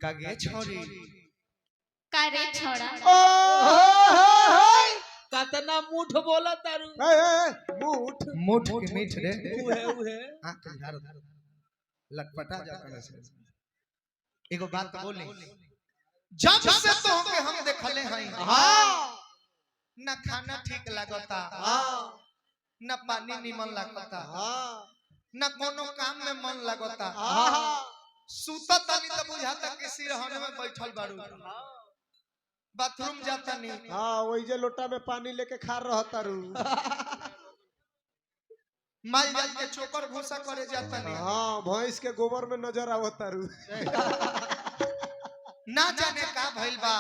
कागे छोरी कारे छोड़ा कतना मुठ बोला तारू मुठ मुठ के मीठ रे उहे हां झाड़ लटपटा जाता से एगो बात बोली जब से तो के हम देखले हई हां ना खाना ठीक लागता हां ना पानी निमन लागता हां ना कोनो काम में मन लगता हां सूता तनी तो बुझाता कि सिरहने में बैठल बारू बाथरूम जाता नहीं हां वही जे लोटा में पानी लेके खा रहता रू माल जाल के चोकर भूसा करे जाता नहीं हां भैंस के गोबर में नजर आवता रू ना जाने का भइल बा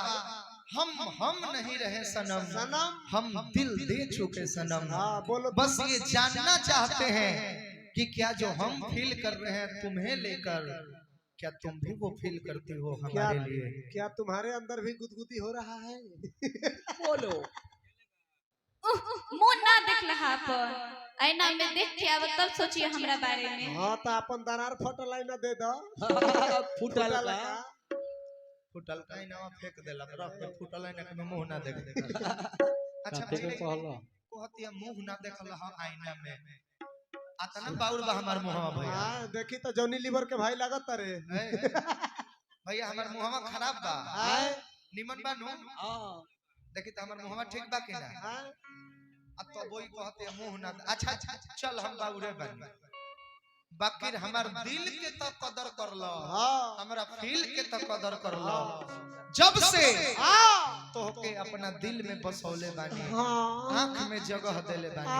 हम नहीं रहे सनम सनम हम दिल दे चुके सनम हां बोलो बस ये जानना चाहते हैं कि क्या जो हम फील कर रहे हैं तुम्हें लेकर क्या तुम भी वो फील करती हो हमारे लिए क्या तुम्हारे अंदर भी गुदगुदी हो रहा है बोलो मुंह ना देख रहा पर ऐना में देख के अब तब सोचिए हमरा बारे में। हां तो अपन दरार फटल ना दे दो फुटल का फुटल का ना फेंक देला रख के फुटल ना के मुंह ना देख अच्छा कहतिया मुंह ना देखल ह आईना में आतना बाउर बा हमार मुंहवा भैया हां देखी तो जॉनी लीवर के भाई लागत रे भैया हमार मुंहवा खराब बा हां निमन बा नु हां देखी त हमार मुंहवा ठीक बा कि ना हां अब तो वही कहते मुंह ना अच्छा चल हम बाउरे बन बाकी हमार दिल के तो कदर कर लो हां हमरा फील के तो कदर कर लो जब से तो के अपना दिल में बसौले बानी आंख में जगह देले बानी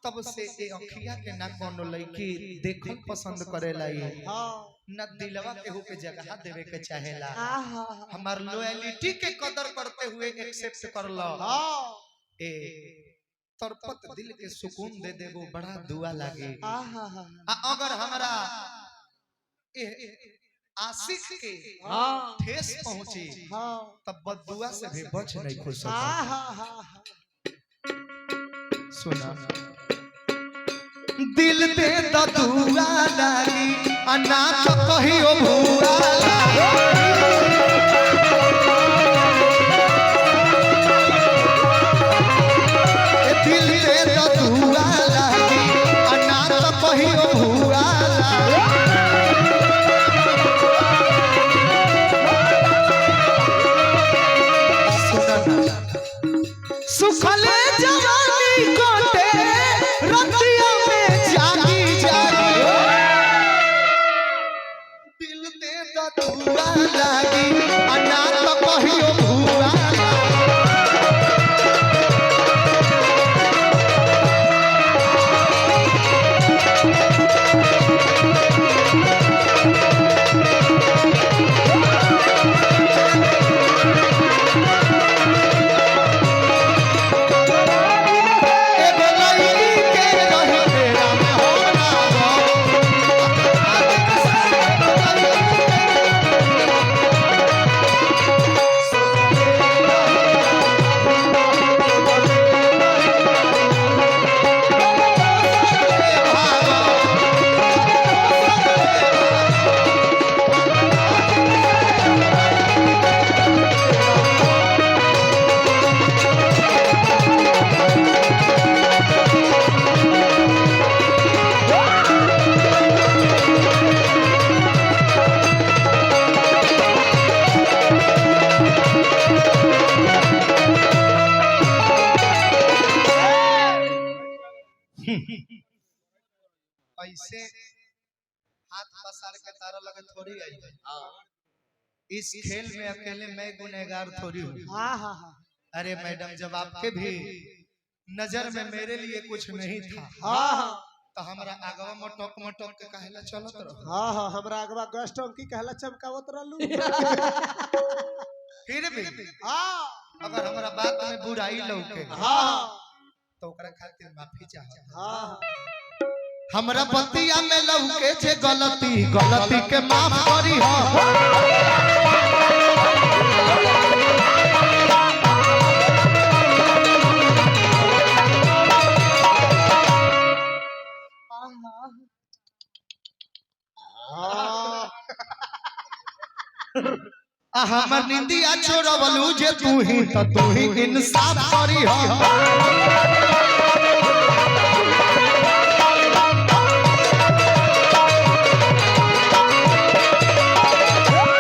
तब से ए अखिया के ना कोनो लड़की देखल पसंद करेला ये ना दिलवा केहू के जगह देवे के चाहेला हमार लॉयल्टी के कदर करते हुए एक्सेप्ट कर लो ए तरपत दिल के सुकून दे देबो बड़ा दुआ लागे अगर हमरा आशिक के ठेस पहुंची तब बददुआ से भी बच नहीं खुल सकता सुना दिल दे द दुआ लागी अन्ना तो कहियो भूआ दिल दे द दुआ लागी अन्ना तो कहियो भूआ सुखले जवानी कोटे रतिया में जागी जागी दिल दे द दुआ लागी अन्ना तो कहियो भूआ ऐसे हाथ पसार के तारा लगे थोड़ी आई इस खेल में अकेले मैं गुनहगार थोड़ी हूँ अरे मैडम जब आपके भी नजर में मेरे लिए कुछ नहीं था तो हमरा आगवा मटक मटक के कहला चलत रहो हां हमरा आगवा गैस टंकी कहला चमकावत रहलू फिर भी अगर हमरा बात में बुराई लौके तो ओकरा खातिर माफी चाहत हमरा बतिया में लौके छे गलती के माफ करी हो हमर निंदिया चोरवलू जे तू ही इंसाफ करी हो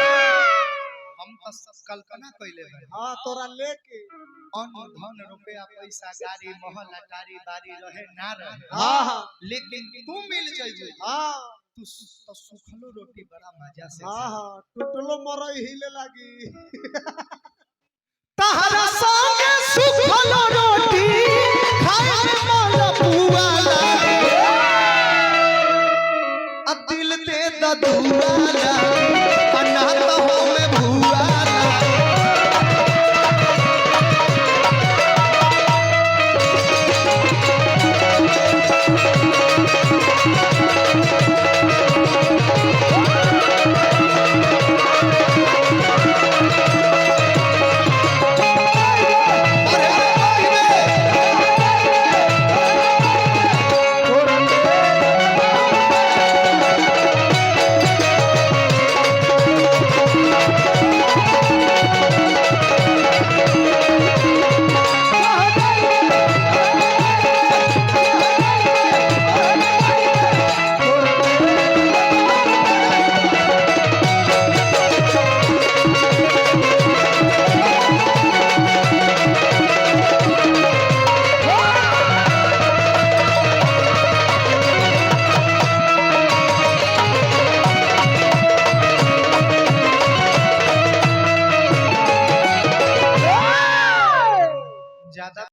हम तो सब कल्पना कइले बानी हां तोरा लेके अन्न धन रुपया पैसा गाड़ी महल अटारी बाड़ी रहे ना रहे हां हां लेकिन तू मिल जाइबे हां तू तो सुखलो रोटी बड़ा मजा से हां हां टुटलो मरई हिले लागी तहरा संगे सुखलो रोटी खाए में मल पुआ लागे अब दिल दे द दुआ लागे